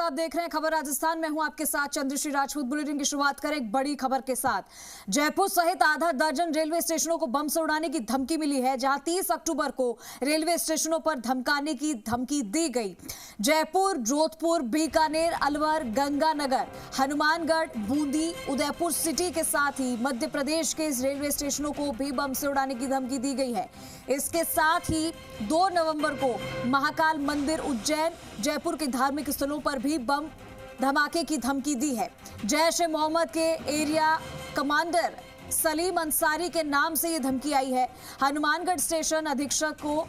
आप देख रहे हैं खबर राजस्थान में हूं आपके साथ चंद्रश्री राजपूत। बुलेटिन की शुरुआत करें एक बड़ी खबर के साथ। जयपुर सहित आधा दर्जन रेलवे स्टेशनों को बम से उड़ाने की धमकी मिली है, जहां 30 अक्टूबर को रेलवे स्टेशनों पर धमकाने की धमकी दी गई। जयपुर, जोधपुर, बीकानेर, अलवर, गंगानगर, हनुमानगढ़, बूंदी, उदयपुर सिटी के साथ ही मध्य प्रदेश के इस रेलवे स्टेशनों को भी बम से उड़ाने की धमकी दी गई है। इसके साथ ही 2 नवंबर को महाकाल मंदिर, उज्जैन, जयपुर के धार्मिक स्थलों पर भी बम धमाके की धमकी दी है। जैश ए मोहम्मद के एरिया कमांडर सलीम अंसारी के नाम से यह धमकी आई है। हनुमानगढ़ स्टेशन अधीक्षक को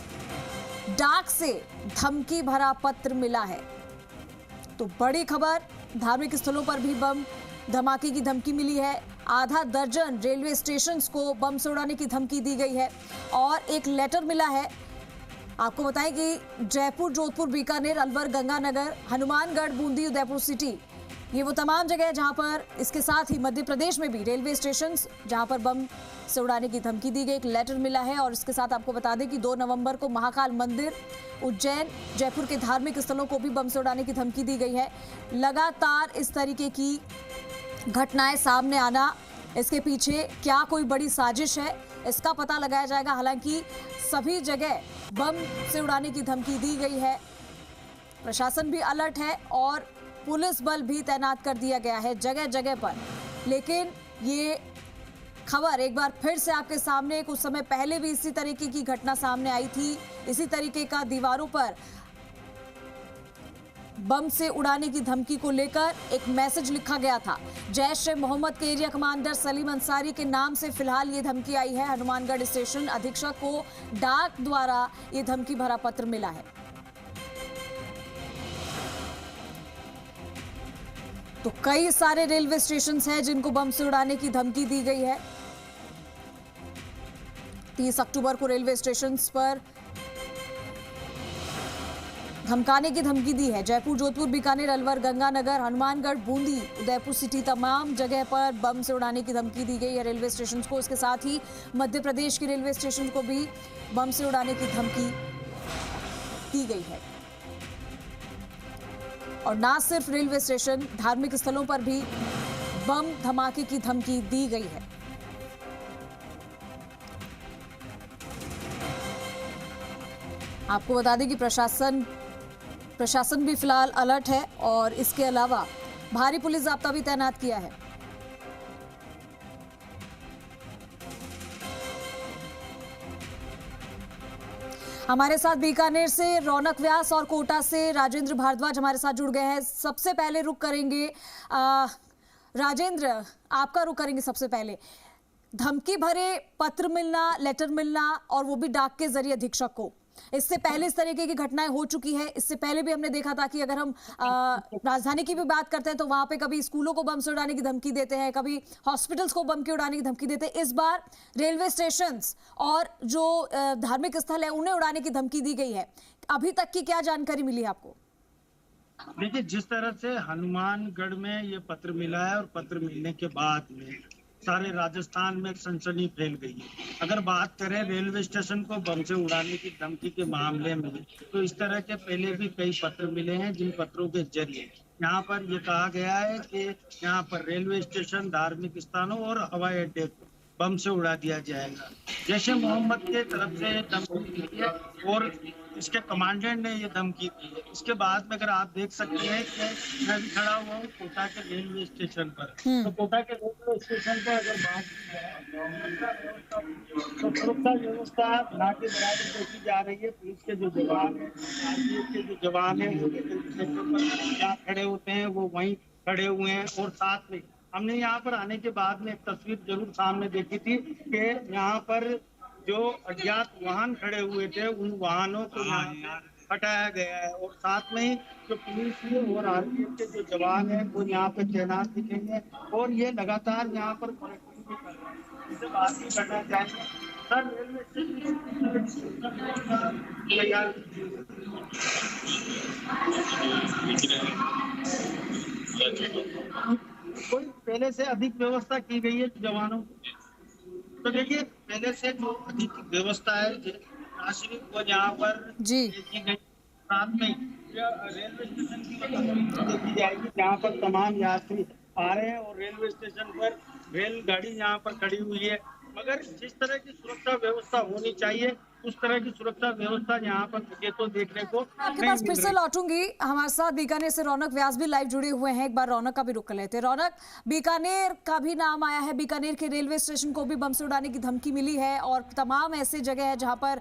डाक से धमकी भरा पत्र मिला है। तो बड़ी खबर, धार्मिक स्थलों पर भी बम धमाके की धमकी मिली है। आधा दर्जन रेलवे स्टेशंस को बम से उड़ाने की धमकी दी गई है और एक लेटर मिला है। आपको बताएं कि जयपुर, जोधपुर, बीकानेर, अलवर, गंगानगर, हनुमानगढ़, बूंदी, उदयपुर सिटी, ये वो तमाम जगह है जहां पर इसके साथ ही मध्य प्रदेश में भी रेलवे स्टेशंस जहां पर बम से उड़ाने की धमकी दी गई, एक लेटर मिला है। और इसके साथ आपको बता दें कि 2 नवंबर को महाकाल मंदिर, उज्जैन, जयपुर के धार्मिक स्थलों को भी बम से उड़ाने की धमकी दी गई है। लगातार इस तरीके की घटनाएं सामने आना, इसके पीछे क्या कोई बड़ी साजिश है, इसका पता लगाया जाएगा। हालांकि सभी जगह बम से उड़ाने की धमकी दी गई है। प्रशासन भी अलर्ट है और पुलिस बल भी तैनात कर दिया गया है जगह जगह पर। लेकिन ये खबर एक बार फिर से आपके सामने, कुछ समय पहले भी इसी तरीके की घटना सामने आई थी। इसी तरीके का दीवारों पर बम से उड़ाने की धमकी को लेकर एक मैसेज लिखा गया था। जैश ए मोहम्मद के एरिया कमांडर सलीम अंसारी के नाम से फिलहाल ये धमकी आई है। हनुमानगढ़ स्टेशन अधीक्षक को डाक द्वारा ये धमकी भरा पत्र मिला है। तो कई सारे रेलवे स्टेशन हैं जिनको बम से उड़ाने की धमकी दी गई है। 30 अक्टूबर को रेलवे स्टेशन पर धमकाने की धमकी दी है। जयपुर, जोधपुर, बीकानेर, अलवर, गंगानगर, हनुमानगढ़, बूंदी, उदयपुर सिटी, तमाम जगह पर बम से उड़ाने की धमकी दी गई है रेलवे स्टेशन को। इसके साथ ही मध्य प्रदेश के रेलवे स्टेशन को भी बम से उड़ाने की धमकी दी गई है। और ना सिर्फ रेलवे स्टेशन, धार्मिक स्थलों पर भी बम धमाके की धमकी दी गई है। आपको बता दें कि प्रशासन भी फिलहाल अलर्ट है और इसके अलावा भारी पुलिस जाब्ता भी तैनात किया है। हमारे साथ बीकानेर से रौनक व्यास और कोटा से राजेंद्र भारद्वाज हमारे साथ जुड़ गए हैं। सबसे पहले रुक करेंगे राजेंद्र, आपका रुक करेंगे सबसे पहले। धमकी भरे पत्र मिलना, लेटर मिलना और वो भी डाक के जरिए अधीक्षक को, इससे पहले इस तरीके की घटनाएं हो चुकी है। इससे पहले भी हमने देखा था कि अगर हम राजधानी की भी बात करते हैं तो वहां पे कभी स्कूलों को बम से उड़ाने की धमकी देते हैं, कभी हॉस्पिटल्स को बम के उड़ाने की धमकी देते हैं। इस बार रेलवे स्टेशंस और जो धार्मिक स्थल है उन्हें उड़ाने की धमकी दी गई है। अभी तक की क्या जानकारी मिली है आपको? देखिए, जिस तरह से हनुमानगढ़ में ये पत्र मिला है और पत्र मिलने के बाद में सारे राजस्थान में एक सनसनी फैल गई है। अगर बात करें रेलवे स्टेशन को बम से उड़ाने की धमकी के मामले में, तो इस तरह के पहले भी कई पत्र मिले हैं, जिन पत्रों के जरिए यहाँ पर ये कहा गया है कि यहाँ पर रेलवे स्टेशन, धार्मिक स्थानों और हवाई अड्डे को बम से उड़ा दिया जाएगा। जैश ए मोहम्मद के तरफ से धमकी दी है और इसके कमांडेंट ने ये धमकी दी है। इसके बाद में अगर आप देख सकते हैं कि मैं भी खड़ा हुआ हूँ कोटा के रेलवे स्टेशन पर। तो कोटा के रेलवे स्टेशन पर अगर बात तो सुरक्षा व्यवस्था ना के बराबर देखी जा रही है। पुलिस के जो जवान है, आरपीएफ के जो जवान है, जहाँ खड़े होते हैं वो वहीं खड़े हुए हैं। और साथ में हमने यहाँ पर आने के बाद में एक तस्वीर जरूर सामने देखी थी कि यहाँ पर जो अज्ञात वाहन खड़े हुए थे, उन वाहनों को यहाँ हटाया गया है। और साथ में ही जो पुलिस और आरपीएफ के जो जवान हैं वो यहाँ पे तैनात दिखेंगे और ये लगातार यहाँ पर मॉनिटरिंग भी कर रहे हैं। इससे बात भी करना चाहेंगे सर, रेलवे स्टेशन कोई पहले से अधिक व्यवस्था की गई है जवानों की? तो देखिए, पहले से जो अधिक व्यवस्था है, वो यहाँ पर की गई। साथ में रेलवे स्टेशन की तस्वीर देखी जाएगी जहाँ पर तमाम यात्री आ रहे हैं और रेलवे स्टेशन पर रेलगाड़ी यहाँ पर खड़ी हुई है, मगर जिस तरह की सुरक्षा व्यवस्था होनी चाहिए उस तरह की सुरक्षा व्यवस्था यहाँ पर मुझे तो देखने को आपके नहीं पास मिल फिर से रही। लौटूंगी। हमारे साथ बीकानेर से रौनक व्यास भी लाइव जुड़े हुए हैं। एक बार रौनक का भी रुक कर लेते हैं। रौनक, बीकानेर का भी नाम आया है, बीकानेर के रेलवे स्टेशन को भी बम से उड़ाने की धमकी मिली है और तमाम ऐसे जगह है जहां पर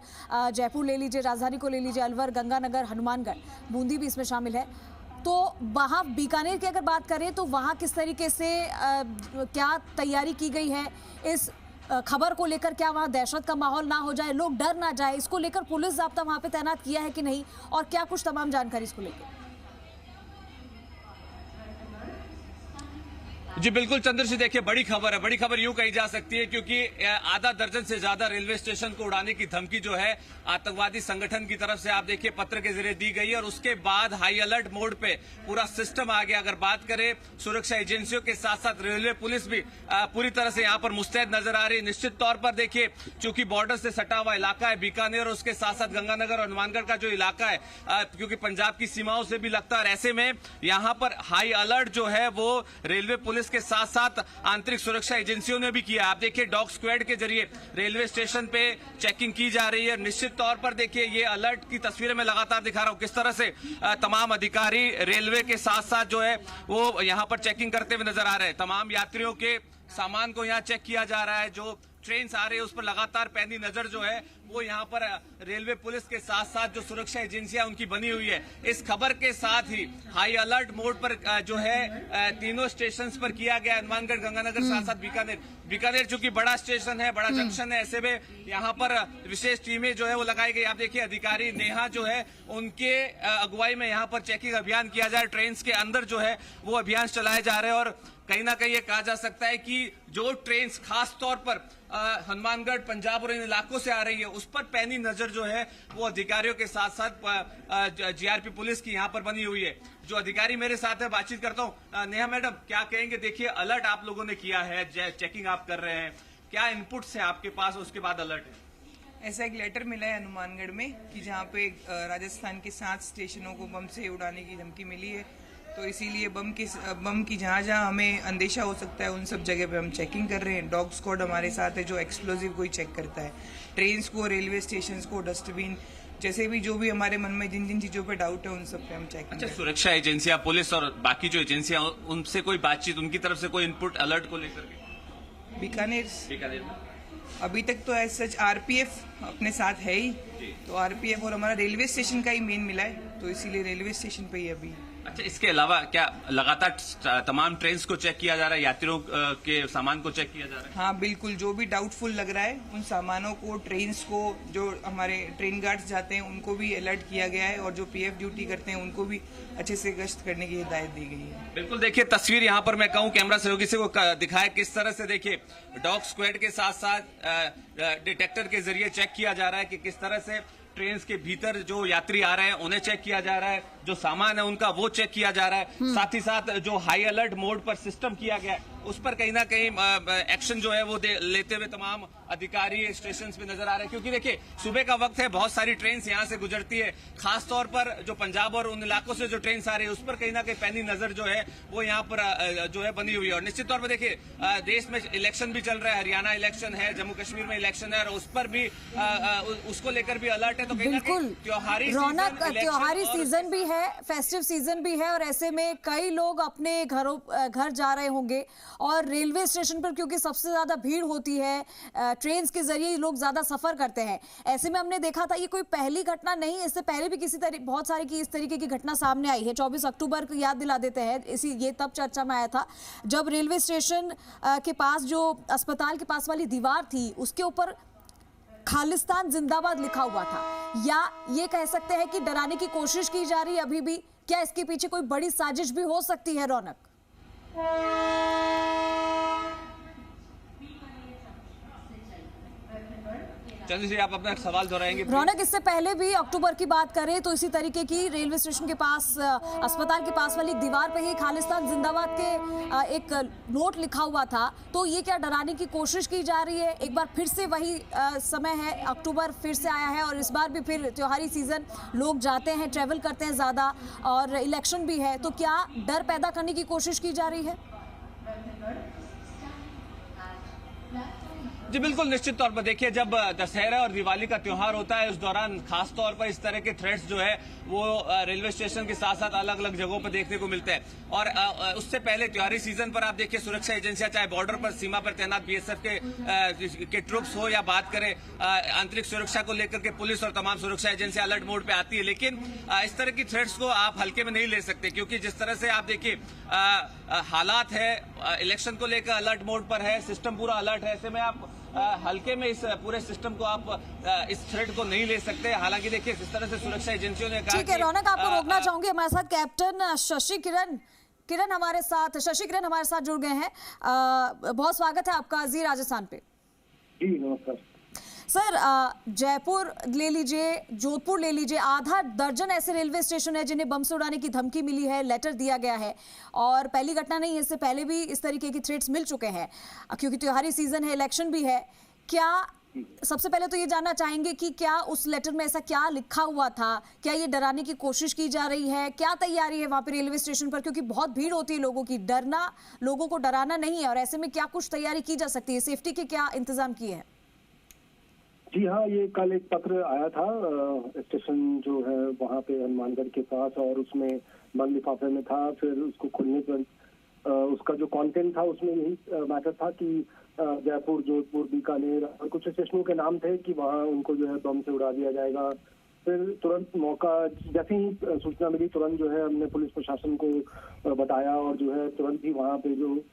जयपुर ले लीजिए, राजधानी को ले लीजिए, अलवर, गंगानगर, हनुमानगढ़, बूंदी भी इसमें शामिल है। तो वहां बीकानेर की अगर बात करें तो वहां किस तरीके से क्या तैयारी की गई है इस खबर को लेकर? क्या वहां दहशत का माहौल ना हो जाए, लोग डर ना जाए, इसको लेकर पुलिस ज़ाब्ता वहां पे तैनात किया है कि नहीं, और क्या कुछ तमाम जानकारी इसको लेकर? जी बिल्कुल चंद्रश्री, देखिए बड़ी खबर है। बड़ी खबर यूं कही जा सकती है क्योंकि आधा दर्जन से ज्यादा रेलवे स्टेशन को उड़ाने की धमकी जो है आतंकवादी संगठन की तरफ से आप देखिए पत्र के जरिए दी गई है और उसके बाद हाई अलर्ट मोड पे पूरा सिस्टम आ गया। अगर बात करें सुरक्षा एजेंसियों के साथ साथ रेलवे पुलिस भी पूरी तरह से यहाँ पर मुस्तैद नजर आ रही है। निश्चित तौर पर देखिए चूंकि बॉर्डर से सटा हुआ इलाका है बीकानेर और उसके साथ साथ गंगानगर और हनुमानगढ़ का जो इलाका है क्योंकि पंजाब की सीमाओं से भी लगता है, ऐसे में यहाँ पर हाई अलर्ट जो है वो रेलवे पुलिस के साथ साथ आंतरिक सुरक्षा एजेंसियों ने भी किया। आप देखिए डॉग स्क्वाड के जरिए रेलवे स्टेशन पे चेकिंग की जा रही है। निश्चित तौर पर देखिए ये अलर्ट की तस्वीरें मैं लगातार दिखा रहा हूं किस तरह से तमाम अधिकारी रेलवे के साथ साथ जो है वो यहां पर चेकिंग करते हुए नजर आ रहे हैं। तमाम यात्रियों के सामान को यहां चेक किया जा रहा है। जो ट्रेन आ रही है उस पर लगातार पैनी नजर जो है वो यहाँ पर रेलवे पुलिस के साथ साथ जो सुरक्षा एजेंसियां उनकी बनी हुई है। इस खबर के साथ ही हाई अलर्ट मोड पर जो है तीनों स्टेशन पर किया गया, हनुमानगढ़, गंगानगर, साथ साथ बीकानेर। बीकानेर चूंकि बड़ा स्टेशन है, बड़ा जंक्शन है, ऐसे में यहाँ पर विशेष टीमें जो है वो लगाई गई। आप देखिए अधिकारी नेहा जो है उनके अगुवाई में यहाँ पर चेकिंग अभियान किया जा रहा है। ट्रेन के अंदर जो है वो अभियान चलाए जा रहे हैं और कहीं ना कहीं ये कहा जा सकता है कि जो ट्रेन खास तौर पर हनुमानगढ़, पंजाब और इन इलाकों से आ रही है उस पर पैनी नजर जो है वो अधिकारियों के साथ साथ जीआरपी पुलिस की यहाँ पर बनी हुई है। जो अधिकारी मेरे साथ है बातचीत करता हूँ। नेहा मैडम, क्या कहेंगे? देखिए अलर्ट आप लोगों ने किया है, चेकिंग आप कर रहे हैं, क्या इनपुट्स है आपके पास, उसके बाद अलर्ट है? ऐसा एक लेटर मिला है हनुमानगढ़ में कि जहाँ पे राजस्थान के 7 स्टेशनों को बम से उड़ाने की धमकी मिली है, तो इसीलिए बम की जहाँ जहाँ हमें अंदेशा हो सकता है उन सब जगह पे हम चेकिंग कर रहे हैं। डॉग स्क्वाड हमारे साथ है जो एक्सप्लोजिव को ही चेक करता है। ट्रेन्स को, रेलवे स्टेशन को, डस्टबिन, जैसे भी जो भी हमारे मन में जिन जिन चीजों पे डाउट है उन सब पे हम चेक अच्छा, सुरक्षा एजेंसियां, पुलिस और बाकी जो एजेंसियां उनसे कोई बातचीत, उनकी तरफ से कोई इनपुट अलर्ट को लेकर के? बीकानेर में अभी तक तो ऐसा सच आरपीएफ अपने साथ है ही, तो आरपीएफ और हमारा रेलवे स्टेशन का ही मेन मिला है, तो इसीलिए रेलवे स्टेशन पे ही अभी। अच्छा, इसके अलावा क्या लगातार तमाम ट्रेन को चेक किया जा रहा है, यात्रियों के सामान को चेक किया जा रहा है? हाँ बिल्कुल, जो भी डाउटफुल लग रहा है उन सामानों को, ट्रेन्स को, जो हमारे ट्रेन गार्ड्स जाते हैं उनको भी अलर्ट किया गया है और जो पीएफ ड्यूटी करते हैं उनको भी अच्छे से गश्त करने की हिदायत दी गई है। बिल्कुल, देखिए तस्वीर यहाँ पर मैं कहूँ कैमरा सहयोगी से वो दिखाया किस तरह से देखिए डॉग स्क्वाड के साथ साथ डिटेक्टर के जरिए चेक किया जा रहा है कि किस तरह से ट्रेन के भीतर जो यात्री आ रहे हैं उन्हें चेक किया जा रहा है, जो सामान है उनका वो चेक किया जा रहा है। साथ ही साथ जो हाई अलर्ट मोड पर सिस्टम किया गया है उस पर कहीं ना कहीं एक्शन जो है वो लेते हुए तमाम अधिकारी स्टेशन पे नजर आ रहे हैं। क्योंकि देखिए सुबह का वक्त है, बहुत सारी ट्रेन यहाँ से गुजरती है, खासतौर पर जो पंजाब और उन इलाकों से जो ट्रेन आ रही है उस पर कहीं ना कहीं पैनी नजर जो है वो यहाँ पर जो है बनी हुई है। और निश्चित तौर पर देखिए देश में इलेक्शन भी चल रहा है, हरियाणा इलेक्शन है, जम्मू कश्मीर में इलेक्शन है और उस पर भी उसको लेकर भी अलर्ट है। तो बिल्कुल त्योहारी सीजन भी है, फेस्टिव सीजन भी है और ऐसे में कई लोग अपने घर जा रहे होंगे और रेलवे स्टेशन पर क्योंकि सबसे ज्यादा भीड़ होती है, ट्रेन के जरिए लोग ज्यादा सफर करते हैं। ऐसे में हमने देखा था ये कोई पहली घटना नहीं, इससे पहले भी बहुत सारी की इस तरीके की घटना सामने आई है। 24 अक्टूबर को याद दिला देते हैं, ये तब चर्चा में आया था जब रेलवे स्टेशन के पास जो अस्पताल के पास वाली दीवार थी उसके ऊपर खालिस्तान जिंदाबाद लिखा हुआ था। या ये कह सकते हैं कि डराने की कोशिश की जा रही है अभी भी? क्या इसके पीछे कोई बड़ी साजिश भी हो सकती है रौनक? चंद्र जी, आप अपना सवाल दोहराएंगे? रौनक, इससे पहले भी अक्टूबर की बात करें तो इसी तरीके की रेलवे स्टेशन के पास, अस्पताल के पास वाली दीवार पे ही खालिस्तान जिंदाबाद के एक नोट लिखा हुआ था। तो ये क्या डराने की कोशिश की जा रही है? एक बार फिर से वही समय है, अक्टूबर फिर से आया है और इस बार भी फिर त्योहारी सीजन, लोग जाते हैं, ट्रेवल करते हैं ज्यादा और इलेक्शन भी है, तो क्या डर पैदा करने की कोशिश की जा रही है? जी बिल्कुल, निश्चित तौर पर देखिए, जब दशहरा और दिवाली का त्योहार होता है उस दौरान खास तौर पर इस तरह के थ्रेट्स जो है वो रेलवे स्टेशन के साथ साथ अलग अलग जगहों पर देखने को मिलते हैं। और उससे पहले त्योहारी सीजन पर आप देखिए, सुरक्षा एजेंसियां, चाहे बॉर्डर पर सीमा पर तैनात बीएसएफ के ट्रुप्स हो या बात करें आंतरिक सुरक्षा को लेकर के पुलिस और तमाम सुरक्षा एजेंसियां अलर्ट मोड पे आती है। लेकिन इस तरह की थ्रेट्स को आप हल्के में नहीं ले सकते, क्योंकि जिस तरह से आप देखिए हालात है, इलेक्शन को लेकर अलर्ट मोड पर है, सिस्टम पूरा अलर्ट है, ऐसे में आप हल्के में इस पूरे सिस्टम को आप इस थ्रेड को नहीं ले सकते। हालांकि देखिए, इस तरह से सुरक्षा एजेंसियों ने कहा। ठीक है रौनक, आपको रोकना चाहूंगी। हमारे साथ कैप्टन शशि किरण हमारे साथ जुड़ गए हैं। बहुत स्वागत है आपका जी राजस्थान पे। जी नमस्कार सर, जयपुर ले लीजिए, जोधपुर ले लीजिए, आधा दर्जन ऐसे रेलवे स्टेशन है जिन्हें बम से उड़ाने की धमकी मिली है, लेटर दिया गया है। और पहली घटना नहीं है, इससे पहले भी इस तरीके की थ्रेट्स मिल चुके हैं, क्योंकि त्योहारी सीजन है, इलेक्शन भी है। क्या सबसे पहले तो ये जानना चाहेंगे कि क्या उस लेटर में ऐसा क्या लिखा हुआ था? क्या ये डराने की कोशिश की जा रही है? क्या तैयारी है वहां पे रेलवे स्टेशन पर? क्योंकि बहुत भीड़ होती है लोगों की, लोगों को डराना नहीं है, और ऐसे में क्या कुछ तैयारी की जा सकती है? सेफ्टी के क्या इंतजाम किए हैं? जी हाँ, ये कल एक पत्र आया था स्टेशन जो है वहाँ पे हनुमानगढ़ के पास, और उसमें बंद लिफाफे में था। फिर उसको खुलने पर उसका जो कंटेंट था उसमें यही मैटर था कि जयपुर, जोधपुर, बीकानेर और कुछ स्टेशनों के नाम थे कि वहाँ उनको जो है बम से उड़ा दिया जाएगा। फिर तुरंत मौका, जैसे ही सूचना मिली, तुरंत जो है हमने पुलिस प्रशासन को बताया और जो है तुरंत ही वहाँ पे जो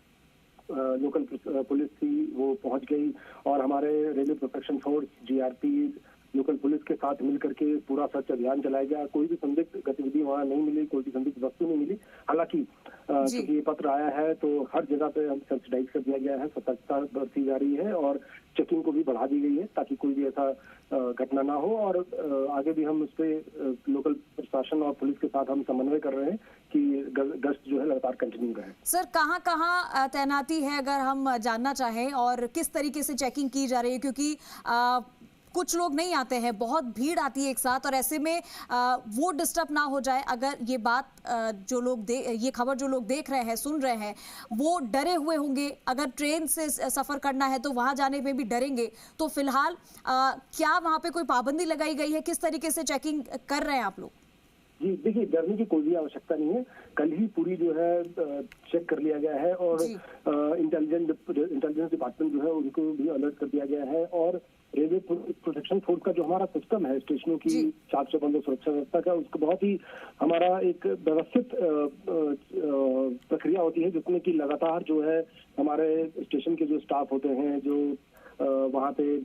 लोकल पुलिस थी वो पहुंच गई, और हमारे railway protection force, GRP, local police के साथ मिलकर के पूरा सर्च अभियान चलाया गया। कोई भी संदिग्ध गतिविधि वहाँ नहीं मिली, कोई भी संदिग्ध वस्तु नहीं मिली। हालांकि क्योंकि ये पत्र आया है तो हर जगह पे हम सर्च कर दिया गया है, सतर्कता बरती जा रही है और चेकिंग को भी बढ़ा दी गई है ताकि कोई भी ऐसा घटना ना हो। और आगे भी हम उस पर लोकल प्रशासन और पुलिस के साथ हम समन्वय कर रहे हैं कि गश्त जो है लगातार कंटिन्यू रहे। सर, कहाँ तैनाती है अगर हम जानना चाहें, और किस तरीके से चेकिंग की जा रही है? क्योंकि कुछ लोग नहीं आते हैं, बहुत भीड़ आती है एक साथ, और ऐसे में वो डिस्टर्ब ना हो जाए। अगर ये बात ये खबर जो लोग देख रहे हैं, सुन रहे हैं, वो डरे हुए होंगे, अगर ट्रेन से सफर करना है तो वहां जाने में भी डरेंगे, तो फिलहाल क्या वहां पे कोई पाबंदी लगाई गई है? किस तरीके से चेकिंग कर रहे हैं आप लोग? जी देखिए, डरने की कोई भी आवश्यकता नहीं है। कल ही पूरी जो है चेक कर लिया गया है, और इंटेलिजेंस डिपार्टमेंट जो है उनको भी अलर्ट कर दिया गया है। और रेलवे प्रोटेक्शन फोर्स का जो हमारा सिस्टम है स्टेशनों की 415 सुरक्षा व्यवस्था का, उसको बहुत ही हमारा एक व्यवस्थित प्रक्रिया होती है, जिसमें कि लगातार जो है हमारे स्टेशन के जो स्टाफ होते हैं, जो वहाँ पे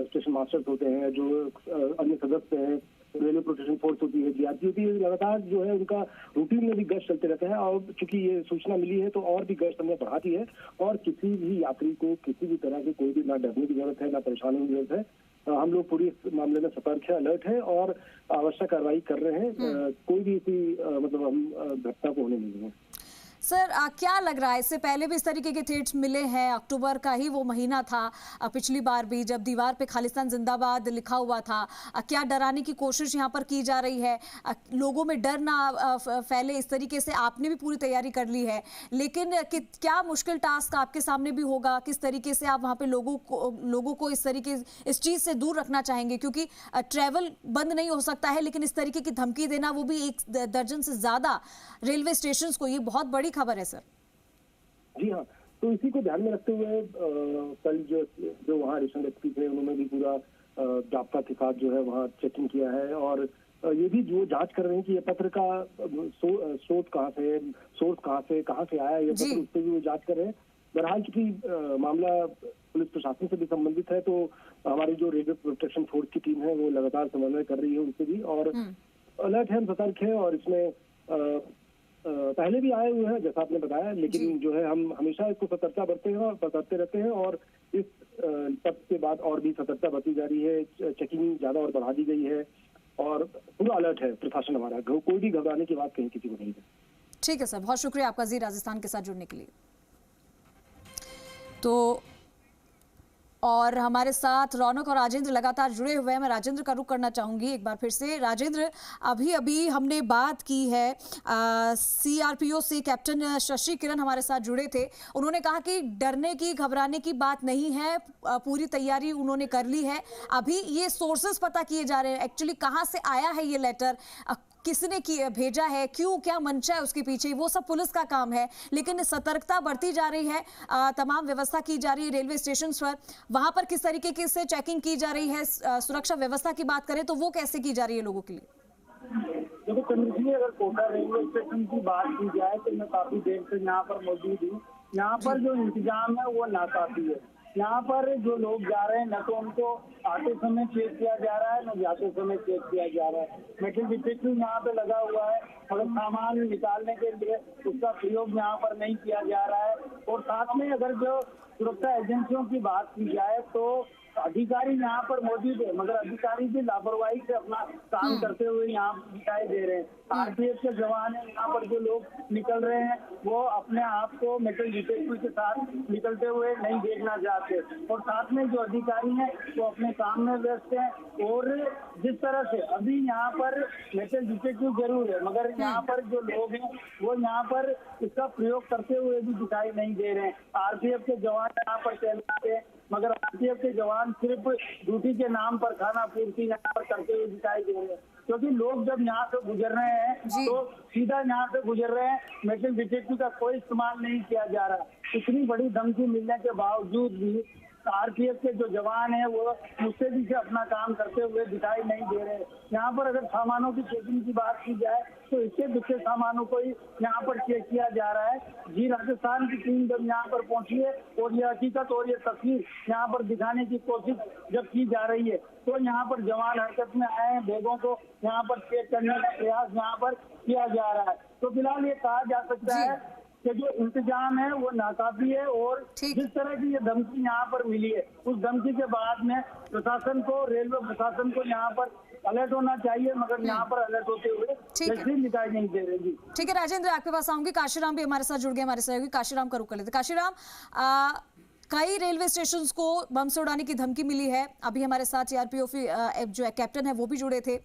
स्टेशन मास्टर्स होते हैं, जो अन्य सदस्य हैं, रेलवे प्रोटेक्शन फोर्स होती है, जीआरपी होती है, लगातार जो है उनका रूटीन में भी गश्त चलते रहते हैं। और चूंकि ये सूचना मिली है तो और भी गश्त हमने बढ़ा दी है, और किसी भी यात्री को किसी भी तरह की कोई भी ना डरने की जरूरत है, ना परेशानी की जरूरत है। हम लोग पूरी इस मामले में सतर्क है, अलर्ट है और आवश्यक कार्रवाई कर रहे हैं। कोई भी ऐसी मतलब हम घटना को होने नहीं देंगे। सर, क्या लग रहा है, इससे पहले भी इस तरीके के थ्रेट्स मिले हैं? अक्टूबर का ही वो महीना था पिछली बार भी, जब दीवार पे खालिस्तान जिंदाबाद लिखा हुआ था। क्या डराने की कोशिश यहाँ पर की जा रही है? लोगों में डर ना फैले, इस तरीके से आपने भी पूरी तैयारी कर ली है, लेकिन क्या मुश्किल टास्क आपके सामने भी होगा? किस तरीके से आप वहाँ पे लोगों को इस चीज से दूर रखना चाहेंगे? क्योंकि ट्रेवल बंद नहीं हो सकता है, लेकिन इस तरीके की धमकी देना, वो भी 1 दर्जन से ज्यादा रेलवे स्टेशन को, ये बहुत बड़ी खबर है सर। जी हाँ, तो इसी को ध्यान में रखते हुए कल जो वहाँ एडिशनल एसपी थे, उन्होंने भी पूरा जाब्ता के साथ जो है वहाँ चेकिंग किया है, और ये भी जो जांच कर रहे हैं कि ये पत्र का सोर्स कहाँ से आया ये पत्र, उस पर भी वो जांच कर रहे हैं। बहरहाल चूंकि मामला पुलिस प्रशासन से भी संबंधित है, तो हमारी जो रेलवे प्रोटेक्शन फोर्स की टीम है वो लगातार समन्वय कर रही है उनसे भी, और अलर्ट है, हम सतर्क है। और इसमें पहले भी आए हुए हैं जैसा आपने बताया, लेकिन जो है हम हमेशा इसको सतर्कता बरतते हैं और बरतते रहते हैं, और इस तब के बाद और भी सतर्कता बरती जा रही है, चेकिंग ज्यादा और बढ़ा दी गई है और पूरा अलर्ट है प्रशासन हमारा, कोई भी घबराने की बात कहीं किसी को नहीं है। ठीक है सर, बहुत शुक्रिया आपका जी राजस्थान के साथ जुड़ने के लिए। तो और हमारे साथ रौनक और राजेंद्र लगातार जुड़े हुए हैं। मैं राजेंद्र का रुख करना चाहूंगी एक बार फिर से। राजेंद्र, अभी हमने बात की है सीआरपीओ से, कैप्टन शशि किरण हमारे साथ जुड़े थे। उन्होंने कहा कि डरने की घबराने की बात नहीं है, पूरी तैयारी उन्होंने कर ली है। अभी ये सोर्सेस पता किए जा रहे हैं एक्चुअली कहाँ से आया है ये लेटर, किसने भेजा है, क्यों, क्या मंशा है उसके पीछे, वो सब पुलिस का काम है। लेकिन सतर्कता बढ़ती जा रही है, तमाम व्यवस्था की जा रही है रेलवे स्टेशन पर। वहां पर किस तरीके से चेकिंग की जा रही है, सुरक्षा व्यवस्था की बात करें तो वो कैसे की जा रही है लोगों के लिए? देखो चंद्र जी, अगर कोटा रेलवे स्टेशन की बात की जाए तो मैं काफी देर से यहाँ पर मौजूद हूँ। यहाँ पर जो इंतजाम है वो नाकाफी है। यहाँ पर जो लोग जा रहे हैं न तो उनको आते समय चेक किया जा रहा है, न जाते समय चेक किया जा रहा है। मेटल डिटेक्टर यहाँ पे लगा हुआ है, अगर सामान निकालने के लिए उसका प्रयोग यहाँ पर नहीं किया जा रहा है। और साथ में अगर जो सुरक्षा एजेंसियों की बात की जाए तो अधिकारी यहाँ पर मौजूद है, मगर अधिकारी भी लापरवाही से अपना काम करते हुए यहाँ दिखाई दे रहे हैं। आरपीएफ के जवान है, यहाँ पर जो लोग निकल रहे हैं वो अपने आप को मेटल डिटेक्टर के साथ निकलते हुए नहीं देखना चाहते, और साथ में जो अधिकारी हैं वो अपने काम में व्यस्त हैं। और जिस तरह से अभी यहाँ पर मेटल डिटेक्टर जरूर है, मगर यहाँ पर जो लोग हैं वो यहाँ पर इसका प्रयोग करते हुए भी दिखाई नहीं दे रहे हैं। आरपीएफ के जवान यहाँ पर तैनात है, मगर आरपीएफ के जवान सिर्फ ड्यूटी के नाम पर खाना पूर्ति यहाँ पर करते हुए दिखाई दे रहे हैं। क्योंकि लोग जब यहाँ से गुजर रहे हैं तो सीधा यहाँ से गुजर रहे हैं, मेटल डिटेक्टर का कोई इस्तेमाल नहीं किया जा रहा। इतनी बड़ी धमकी मिलने के बावजूद भी आरपीएफ के जो जवान हैं वो मुस्तैदी से अपना काम करते हुए दिखाई नहीं दे रहे। यहाँ पर अगर सामानों की चेकिंग की बात की जाए तो इसके दूसरे सामानों को ही यहाँ पर चेक किया जा रहा है। जी राजस्थान की टीम जब यहाँ पर पहुंची है और ये हकीकत और ये तस्वीर यहाँ पर दिखाने की कोशिश जब की जा रही है तो यहाँ पर जवान हरकत में आए हैं, बैगों को यहाँ पर चेक करने का प्रयास यहाँ पर किया जा रहा है। तो फिलहाल ये कहा जा सकता है कि जो इंतजाम है वो नाकाफी है, और जिस तरह की ये धमकी यहाँ पर मिली है उस धमकी के बाद में प्रशासन को, रेलवे प्रशासन को यहाँ पर अलर्ट होना चाहिए, मगर यहाँ पर अलर्ट होते हुए तस्वीर दिखाई नहीं दे रही। ठीक है राजेंद्र, आपके पास आऊंगी। काशीराम भी हमारे साथ जुड़ गए, हमारे सहयोगी। काशीराम का रुख कर लेते। काशीराम, कई रेलवे स्टेशंस को बम से उड़ाने की धमकी मिली है। अभी हमारे साथ सीआरपीओ जो कैप्टन है वो भी जुड़े थे।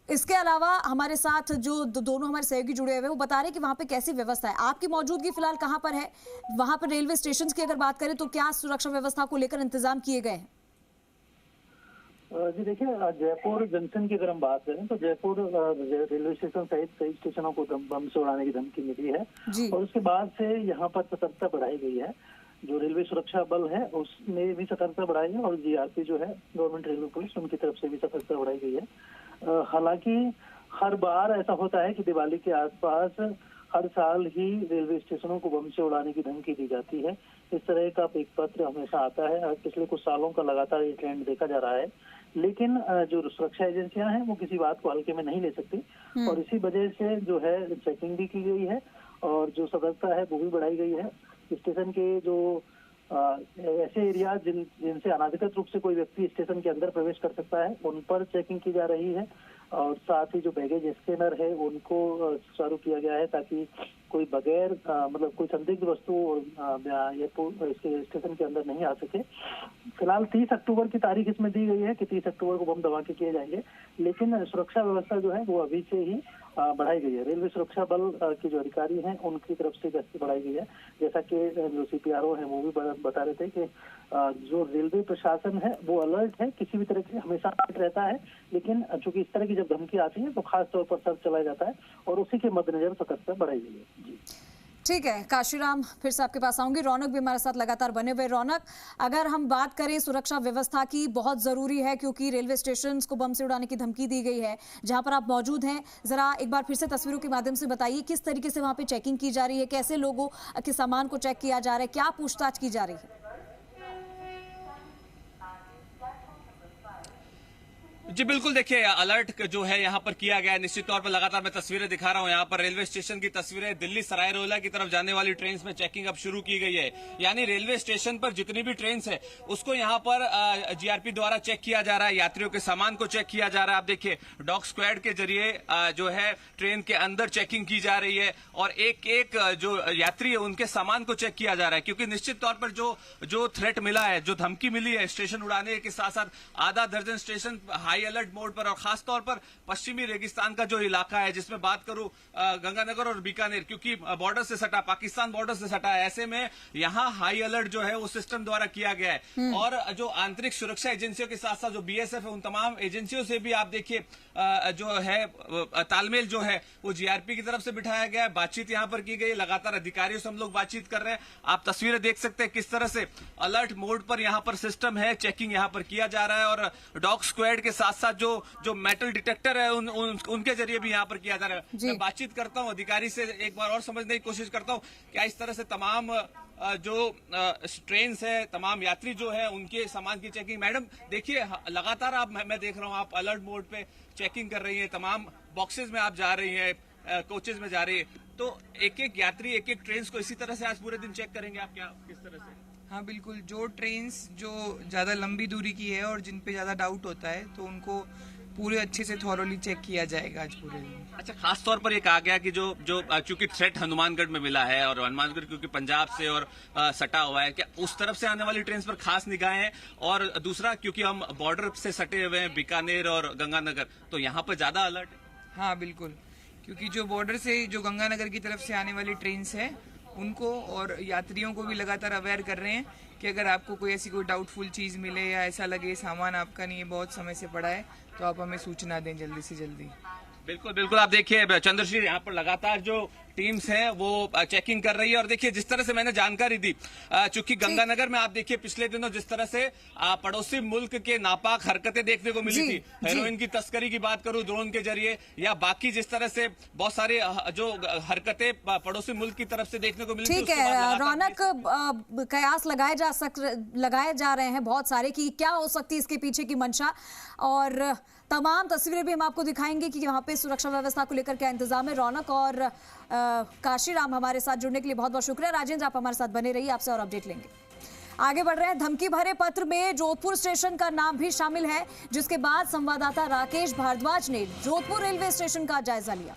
इसके अलावा हमारे साथ जो दोनों हमारे सहयोगी जुड़े हुए हैं वो बता रहे हैं कि वहां पे कैसी व्यवस्था है। आपकी मौजूदगी फिलहाल कहां पर है? वहां पर रेलवे स्टेशन की अगर बात करें तो क्या सुरक्षा व्यवस्था को लेकर इंतजाम किए गए हैं? जी देखिए, जयपुर जंक्शन की अगर हम बात करें तो जयपुर रेलवे स्टेशन सहित कई स्टेशनों को बम से उड़ाने की धमकी मिली है, और उसके बाद से यहाँ पर सतर्कता बढ़ाई गई है। जो रेलवे सुरक्षा बल है उसने भी सतर्कता बढ़ाई है, और जीआरपी जो है गवर्नमेंट रेलवे पुलिस, उनकी तरफ से भी सतर्कता बढ़ाई गई है। हालांकि हर बार ऐसा होता है कि दिवाली के आसपास हर साल ही रेलवे स्टेशनों को बम से उड़ाने की धमकी दी जाती है। इस तरह का एक पत्र हमेशा आता है, पिछले कुछ सालों का लगातार ये ट्रेंड देखा जा रहा है। लेकिन जो सुरक्षा एजेंसियां हैं वो किसी बात को हल्के में नहीं ले सकती, और इसी वजह से जो है चेकिंग भी की गई है और जो सतर्कता है वो भी बढ़ाई गई है। स्टेशन के जो ऐसे एरिया जिनसे अनाधिकृत रूप से कोई व्यक्ति स्टेशन के अंदर प्रवेश कर सकता है उन पर चेकिंग की जा रही है, और साथ ही जो बैगेज स्कैनर है उनको चालू किया गया है ताकि कोई बगैर मतलब कोई संदिग्ध वस्तु इसके स्टेशन के अंदर नहीं आ सके। फिलहाल 30 अक्टूबर की तारीख इसमें दी गई है कि 30 अक्टूबर को बम धमाके किए जाएंगे, लेकिन सुरक्षा व्यवस्था जो है वो अभी से ही बढ़ाई गई है। रेलवे सुरक्षा बल के जो अधिकारी हैं उनकी तरफ से गश्ती बढ़ाई गई है। जैसा कि जो सीपीआरओ है वो भी बता रहे थे कि जो रेलवे प्रशासन है वो अलर्ट है, किसी भी तरह की हमेशा अलर्ट रहता है, लेकिन चूंकि इस तरह की जब धमकी आती है तो खास तौर पर सर्च चलाया जाता है, और उसी के मद्देनजर सतर्कता बढ़ाई गई है। जी ठीक है काशीराम, फिर से आपके पास आऊंगी। रौनक भी हमारे साथ लगातार बने हुए। रौनक, अगर हम बात करें सुरक्षा व्यवस्था की, बहुत जरूरी है क्योंकि रेलवे स्टेशन को बम से उड़ाने की धमकी दी गई है। जहां पर आप मौजूद हैं, जरा एक बार फिर से तस्वीरों के माध्यम से बताइए किस तरीके से वहां पे चेकिंग की जा रही है, कैसे लोगों के सामान को चेक किया जा रहा है, क्या पूछताछ की जा रही है? जी बिल्कुल, देखिए अलर्ट जो है यहाँ पर किया गया है। निश्चित तौर पर लगातार मैं तस्वीरें दिखा रहा हूँ यहाँ पर रेलवे स्टेशन की तस्वीरें। दिल्ली सरायरोला की तरफ जाने वाली ट्रेन में चेकिंग अब शुरू की गई है। यानी रेलवे स्टेशन पर जितनी भी ट्रेन है उसको यहाँ पर जीआरपी द्वारा चेक किया जा रहा है, यात्रियों के सामान को चेक किया जा रहा है। आप देखिए डॉग स्क्वाड के जरिए जो है ट्रेन के अंदर चेकिंग की जा रही है और एक एक जो यात्री है उनके सामान को चेक किया जा रहा है, क्योंकि निश्चित तौर पर जो थ्रेट मिला है, जो धमकी मिली है स्टेशन उड़ाने के साथ साथ आधा दर्जन स्टेशन हाई अलर्ट मोड पर, और खासतौर पर पश्चिमी रेगिस्तान का जो इलाका है, जिसमें बात करूं गंगानगर और बीकानेर, क्योंकि बॉर्डर से सटा, पाकिस्तान बॉर्डर से सटा है, ऐसे में यहाँ हाई अलर्ट जो है वो सिस्टम द्वारा किया गया है। और जो आंतरिक सुरक्षा एजेंसियों के साथ साथ जो बीएसएफ है, उन तमाम एजेंसियों से भी आप देखिए जो है तालमेल जो है वो जीआरपी की तरफ से बिठाया गया है। बातचीत यहाँ पर की गई, लगातार अधिकारियों से हम लोग बातचीत कर रहे हैं। आप तस्वीरें देख सकते हैं किस तरह से अलर्ट मोड पर यहाँ पर सिस्टम है, चेकिंग यहाँ पर किया जा रहा है और डॉग स्क्वाड के साथ साथ जो मेटल डिटेक्टर है उनके जरिए भी यहाँ पर किया जा रहा है। मैं बातचीत करता हूँ अधिकारी से, एक बार और समझने की कोशिश करता हूँ क्या इस तरह से तमाम जो ट्रेन है, तमाम यात्री जो है उनके सामान की चेकिंग। मैडम देखिए लगातार मैं देख रहा हूँ आप अलर्ट मोड पे चेकिंग कर रही है, तमाम बॉक्सेस में आप जा रही है, कोचेज में जा रही है, तो एक एक यात्री एक एक ट्रेन को इसी तरह से आज पूरे दिन चेक करेंगे आप, क्या किस तरह से? हाँ बिल्कुल, जो ट्रेन्स जो ज़्यादा लंबी दूरी की है और जिन पे ज़्यादा डाउट होता है तो उनको पूरे अच्छे से थॉरोली चेक किया जाएगा आज पूरे दिन। अच्छा, खास तौर पर ये कहा गया कि जो चूंकि थ्रेट हनुमानगढ़ में मिला है और हनुमानगढ़ क्योंकि पंजाब से और सटा हुआ है, क्या उस तरफ से आने वाली ट्रेन पर खास निगाहें हैं? और दूसरा क्योंकि हम बॉर्डर से सटे हुए हैं बीकानेर और गंगानगर, तो यहाँ पर ज्यादा अलर्ट है? हाँ बिल्कुल, क्योंकि जो बॉर्डर से जो गंगानगर की तरफ से आने वाली ट्रेन है उनको और यात्रियों को भी लगातार अवेयर कर रहे हैं कि अगर आपको कोई ऐसी कोई डाउटफुल चीज़ मिले या ऐसा लगे सामान आपका नहीं है, बहुत समय से पड़ा है, तो आप हमें सूचना दें जल्दी से जल्दी। बिल्कुल बिल्कुल, आप देखिए चंद्रश्री यहाँ पर लगातार जो टीम्स हैं वो चेकिंग कर रही है और देखिए जिस तरह से मैंने जानकारी दी, चूंकि गंगानगर में आप देखिए पिछले दिनों जिस तरह से पड़ोसी मुल्क के नापाक हरकतें देखने को मिली थी, हेरोइन की तस्करी की बात करूं ड्रोन के जरिए या बाकी जिस तरह से बहुत सारे जो हरकतें पड़ोसी मुल्क की तरफ से देखने को मिली। ठीक है रौनक, कयास लगाए जा रहे हैं बहुत सारे कि क्या हो सकती है इसके पीछे की मंशा, और तमाम तस्वीरें भी हम आपको दिखाएंगे कि वहां पे सुरक्षा व्यवस्था को लेकर क्या इंतजाम है। रौनक और काशीराम हमारे साथ जुड़ने के लिए बहुत बहुत शुक्रिया। राजेंद्र आप हमारे साथ बने रहिए, आपसे और अपडेट लेंगे। आगे बढ़ रहे हैं, धमकी भरे पत्र में जोधपुर स्टेशन का नाम भी शामिल है, जिसके बाद संवाददाता राकेश भारद्वाज ने जोधपुर रेलवे स्टेशन का जायजा लिया।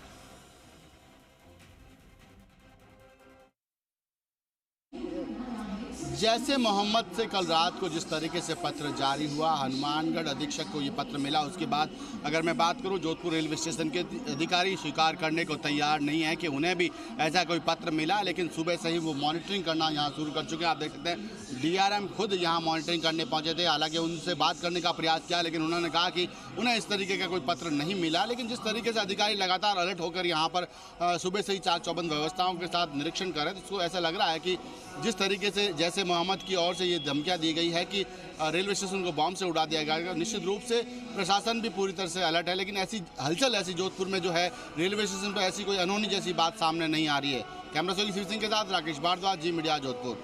जैसे मोहम्मद से कल रात को जिस तरीके से पत्र जारी हुआ, हनुमानगढ़ अधीक्षक को ये पत्र मिला, उसके बाद अगर मैं बात करूं जोधपुर रेलवे स्टेशन के अधिकारी स्वीकार करने को तैयार नहीं है कि उन्हें भी ऐसा कोई पत्र मिला, लेकिन सुबह से ही वो मॉनिटरिंग करना यहाँ शुरू कर चुके हैं। आप देख सकते हैं डीआरएम खुद यहाँ मॉनिटरिंग करने पहुँचे थे, हालांकि उनसे बात करने का प्रयास किया लेकिन उन्होंने कहा कि उन्हें इस तरीके का कोई पत्र नहीं मिला। लेकिन जिस तरीके से अधिकारी लगातार अलर्ट होकर यहाँ पर सुबह से ही चाक चौबंद व्यवस्थाओं के साथ निरीक्षण करें, तो उसको ऐसा लग रहा है कि जिस तरीके से जैसे मोहम्मद की ओर से ये धमकियां दी गई है कि रेलवे स्टेशन को बॉम्ब से उड़ा दिया गया, निश्चित रूप से प्रशासन भी पूरी तरह से अलर्ट है। लेकिन ऐसी हलचल ऐसी जोधपुर में जो है रेलवे स्टेशन पर ऐसी कोई अनहोनी जैसी बात सामने नहीं आ रही है। कैमरा शिव सिंह के साथ राकेश भारद्वाज, जी मीडिया, जोधपुर।